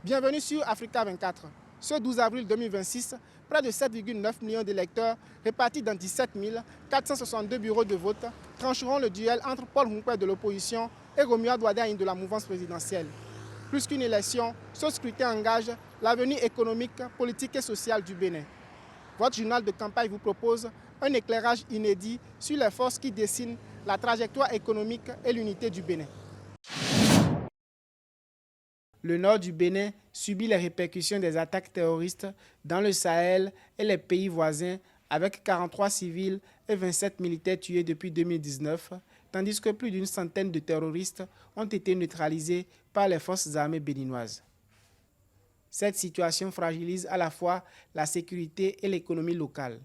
Bienvenue sur Africa 24. Ce 12 avril 2026, près de 7,9 millions d'électeurs répartis dans 17 462 bureaux de vote trancheront le duel entre Paul Hunkwe de l'opposition et Romeo Douadéagne de la mouvance présidentielle. Plus qu'une élection, ce scrutin engage l'avenir économique, politique et social du Bénin. Votre journal de campagne vous propose un éclairage inédit sur les forces qui dessinent la trajectoire économique et l'unité du Bénin. Le nord du Bénin subit les répercussions des attaques terroristes dans le Sahel et les pays voisins, avec 43 civils et 27 militaires tués depuis 2019, tandis que plus d'une centaine de terroristes ont été neutralisés par les forces armées béninoises. Cette situation fragilise à la fois la sécurité et l'économie locale.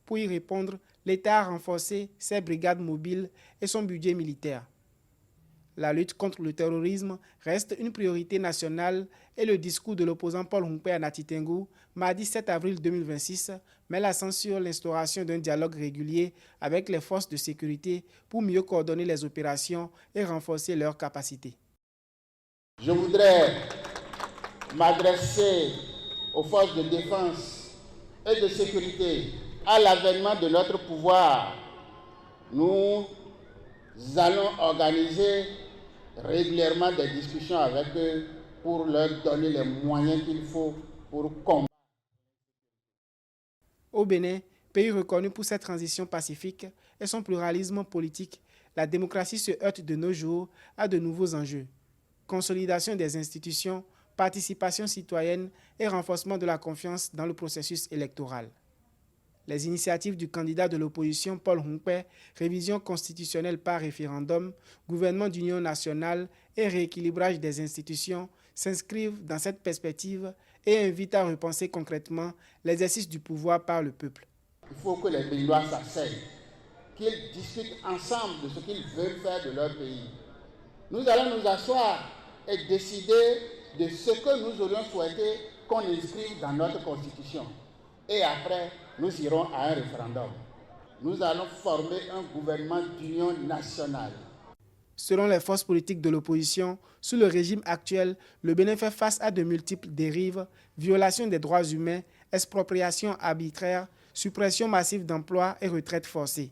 Pour y répondre, l'État a renforcé ses brigades mobiles et son budget militaire. La lutte contre le terrorisme reste une priorité nationale et le discours de l'opposant Paul Hunkwe à Nati Tengou, mardi 7 avril 2026, met l'accent sur l'instauration d'un dialogue régulier avec les forces de sécurité pour mieux coordonner les opérations et renforcer leurs capacités. Je voudrais m'adresser aux forces de défense et de sécurité. À l'avènement de notre pouvoir, nous allons organiser régulièrement des discussions avec eux pour leur donner les moyens qu'il faut pour combattre. Au Bénin, pays reconnu pour sa transition pacifique et son pluralisme politique, la démocratie se heurte de nos jours à de nouveaux enjeux. Consolidation des institutions, participation citoyenne et renforcement de la confiance dans le processus électoral. Les initiatives du candidat de l'opposition Paul Hunkwe, révision constitutionnelle par référendum, gouvernement d'union nationale et rééquilibrage des institutions s'inscrivent dans cette perspective et invitent à repenser concrètement l'exercice du pouvoir par le peuple. Il faut que les Béninois s'asseyent, qu'ils discutent ensemble de ce qu'ils veulent faire de leur pays. Nous allons nous asseoir et décider de ce que nous aurions souhaité qu'on inscrive dans notre constitution. Et après, nous irons à un référendum. Nous allons former un gouvernement d'union nationale. Selon les forces politiques de l'opposition, sous le régime actuel, le Bénin fait face à de multiples dérives, violations des droits humains, expropriation arbitraire, suppression massive d'emplois et retraite forcée.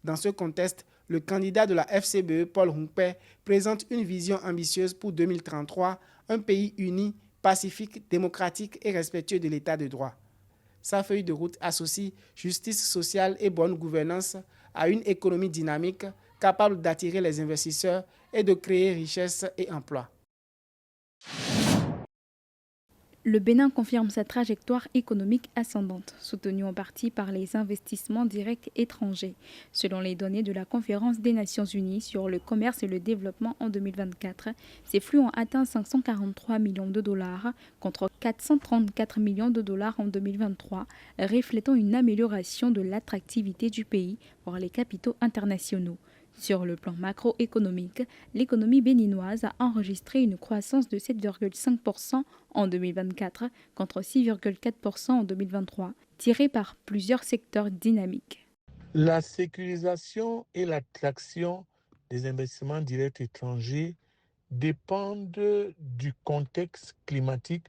Dans ce contexte, le candidat de la FCBE, Paul Hunkwe, présente une vision ambitieuse pour 2033, un pays uni, pacifique, démocratique et respectueux de l'état de droit. Sa feuille de route associe justice sociale et bonne gouvernance à une économie dynamique capable d'attirer les investisseurs et de créer richesse et emplois. Le Bénin confirme sa trajectoire économique ascendante, soutenue en partie par les investissements directs étrangers. Selon les données de la Conférence des Nations Unies sur le commerce et le développement en 2024, ces flux ont atteint 543 millions de dollars contre 434 millions de dollars en 2023, reflétant une amélioration de l'attractivité du pays pour les capitaux internationaux. Sur le plan macroéconomique, l'économie béninoise a enregistré une croissance de 7,5% en 2024 contre 6,4% en 2023, tirée par plusieurs secteurs dynamiques. La sécurisation et l'attraction des investissements directs étrangers dépendent du contexte climatique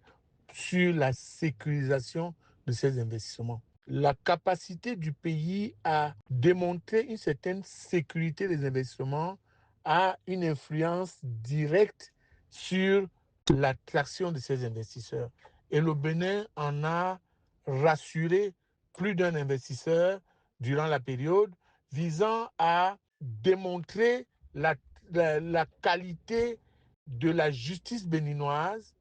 sur la sécurisation de ces investissements. La capacité du pays à démontrer une certaine sécurité des investissements a une influence directe sur l'attraction de ces investisseurs. Et le Bénin en a rassuré plus d'un investisseur durant la période, visant à démontrer la qualité de la justice béninoise,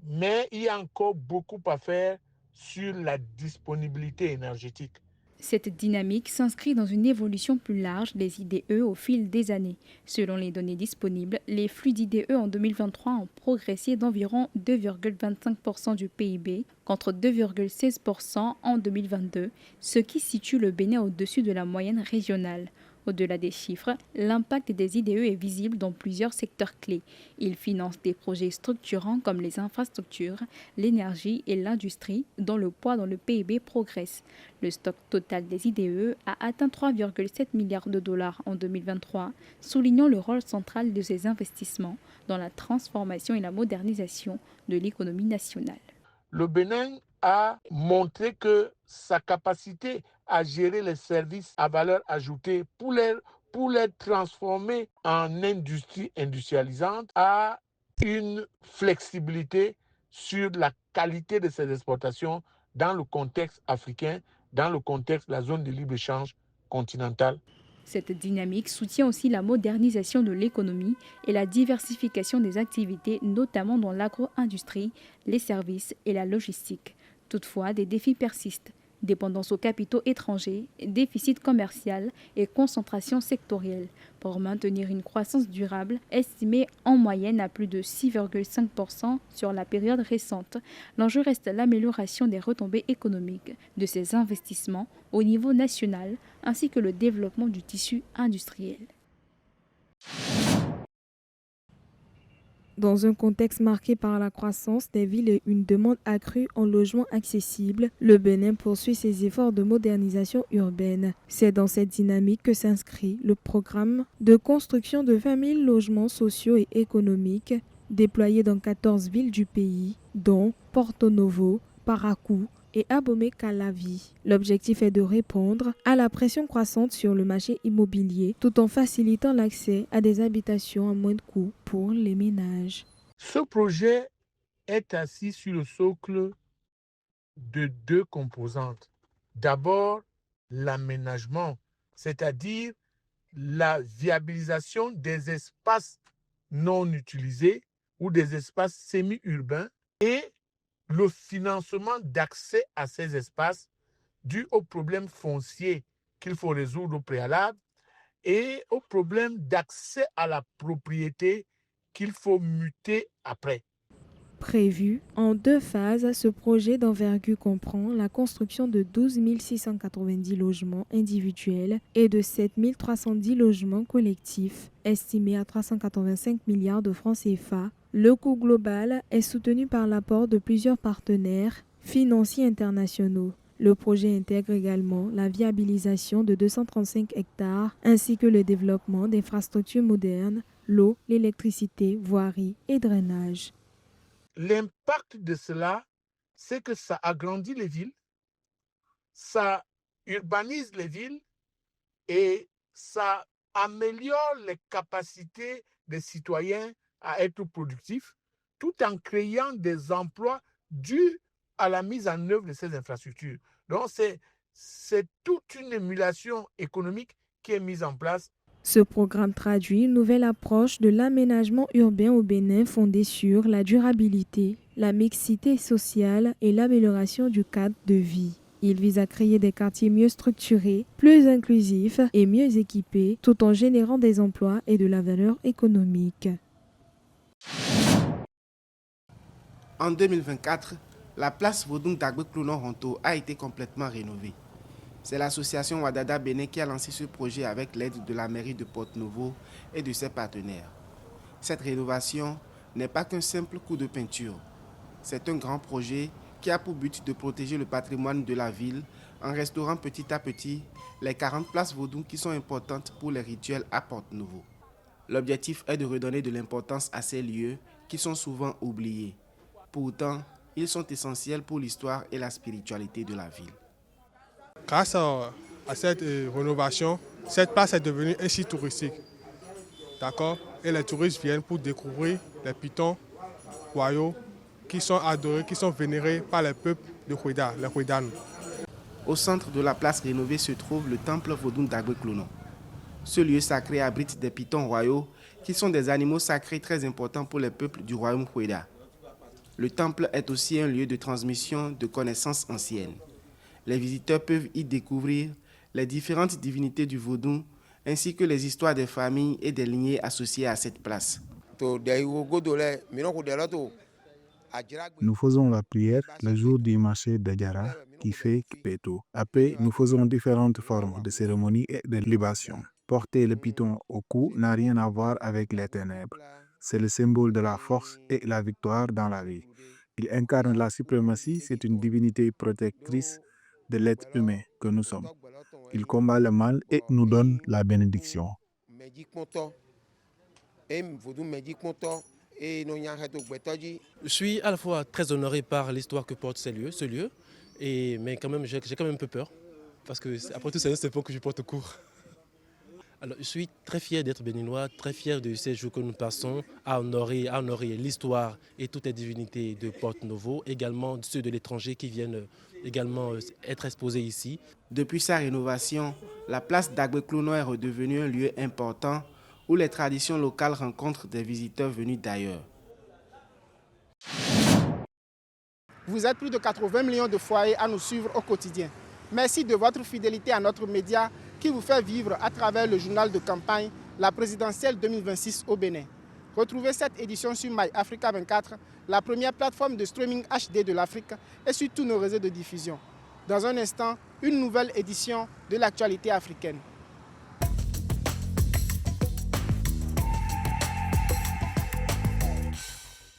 mais il y a encore beaucoup à faire sur la disponibilité énergétique. Cette dynamique s'inscrit dans une évolution plus large des IDE au fil des années. Selon les données disponibles, les flux d'IDE en 2023 ont progressé d'environ 2,25% du PIB contre 2,16% en 2022, ce qui situe le Bénin au-dessus de la moyenne régionale. Au-delà des chiffres, l'impact des IDE est visible dans plusieurs secteurs clés. Il finance des projets structurants comme les infrastructures, l'énergie et l'industrie, dont le poids dans le PIB progresse. Le stock total des IDE a atteint 3,7 milliards de dollars en 2023, soulignant le rôle central de ces investissements dans la transformation et la modernisation de l'économie nationale. Le Bénin a montré que sa capacité à gérer les services à valeur ajoutée pour les transformer en industrie industrialisante a une flexibilité sur la qualité de ses exportations dans le contexte africain, dans le contexte de la zone de libre-échange continentale. Cette dynamique soutient aussi la modernisation de l'économie et la diversification des activités, notamment dans l'agro-industrie, les services et la logistique. Toutefois, des défis persistent. Dépendance aux capitaux étrangers, déficit commercial et concentration sectorielle. Pour maintenir une croissance durable estimée en moyenne à plus de 6,5% sur la période récente, l'enjeu reste l'amélioration des retombées économiques de ces investissements au niveau national ainsi que le développement du tissu industriel. Dans un contexte marqué par la croissance des villes et une demande accrue en logements accessibles, le Bénin poursuit ses efforts de modernisation urbaine. C'est dans cette dynamique que s'inscrit le programme de construction de 20 000 logements sociaux et économiques déployés dans 14 villes du pays, dont Porto Novo, Parakou et Abomey-Calavi. L'objectif est de répondre à la pression croissante sur le marché immobilier tout en facilitant l'accès à des habitations à moindre coût pour les ménages. Ce projet est assis sur le socle de deux composantes. D'abord, l'aménagement, c'est-à-dire la viabilisation des espaces non utilisés ou des espaces semi-urbains et le financement d'accès à ces espaces dû aux problèmes fonciers qu'il faut résoudre au préalable et aux problèmes d'accès à la propriété qu'il faut muter après. Prévu en 2 phases, ce projet d'envergure comprend la construction de 12 690 logements individuels et de 7 310 logements collectifs, estimés à 385 milliards de francs CFA. Le coût global est soutenu par l'apport de plusieurs partenaires financiers internationaux. Le projet intègre également la viabilisation de 235 hectares ainsi que le développement d'infrastructures modernes, l'eau, l'électricité, voirie et drainage. L'impact de cela, c'est que ça agrandit les villes, ça urbanise les villes et ça améliore les capacités des citoyens à être productifs tout en créant des emplois dus à la mise en œuvre de ces infrastructures. Donc, c'est toute une émulation économique qui est mise en place. Ce programme traduit une nouvelle approche de l'aménagement urbain au Bénin fondée sur la durabilité, la mixité sociale et l'amélioration du cadre de vie. Il vise à créer des quartiers mieux structurés, plus inclusifs et mieux équipés, tout en générant des emplois et de la valeur économique. En 2024, la place Vodung d'Agbe-Clounon-Ronto a été complètement rénovée. C'est l'association Wadada Bénin qui a lancé ce projet avec l'aide de la mairie de Porto-Novo et de ses partenaires. Cette rénovation n'est pas qu'un simple coup de peinture. C'est un grand projet qui a pour but de protéger le patrimoine de la ville en restaurant petit à petit les 40 places Vodung qui sont importantes pour les rituels à Porto-Novo. L'objectif est de redonner de l'importance à ces lieux qui sont souvent oubliés. Pourtant, ils sont essentiels pour l'histoire et la spiritualité de la ville. Grâce à cette rénovation, cette place est devenue un site touristique. D'accord? Et les touristes viennent pour découvrir les pitons royaux qui sont adorés, qui sont vénérés par les peuples de Houeda, les Houedanes. Au centre de la place rénovée se trouve le temple Vodung d'Agbe-Clounon. Ce lieu sacré abrite des pitons royaux qui sont des animaux sacrés très importants pour les peuples du royaume Houeda. Le temple est aussi un lieu de transmission de connaissances anciennes. Les visiteurs peuvent y découvrir les différentes divinités du vaudou ainsi que les histoires des familles et des lignées associées à cette place. Nous faisons la prière le jour du marché de Djara qui fait Kipeto. Après, nous faisons différentes formes de cérémonies et de libations. Porter le python au cou n'a rien à voir avec les ténèbres. C'est le symbole de la force et la victoire dans la vie. Il incarne la suprématie, c'est une divinité protectrice de l'être humain que nous sommes. Il combat le mal et nous donne la bénédiction. Je suis à la fois très honoré par l'histoire que porte ce lieu, mais quand même, j'ai quand même un peu peur, parce que après tout, c'est un serpent que je porte au cou. Alors, je suis très fier d'être béninois, très fier de ces jours que nous passons à honorer l'histoire et toutes les divinités de Porto-Novo, également ceux de l'étranger qui viennent également être exposés ici. Depuis sa rénovation, la place d'Agbeklono est redevenue un lieu important où les traditions locales rencontrent des visiteurs venus d'ailleurs. Vous êtes plus de 80 millions de foyers à nous suivre au quotidien. Merci de votre fidélité à notre média qui vous fait vivre à travers le journal de campagne La présidentielle 2026 au Bénin. Retrouvez cette édition sur MyAfrica 24, la première plateforme de streaming HD de l'Afrique et sur tous nos réseaux de diffusion. Dans un instant, une nouvelle édition de l'actualité africaine.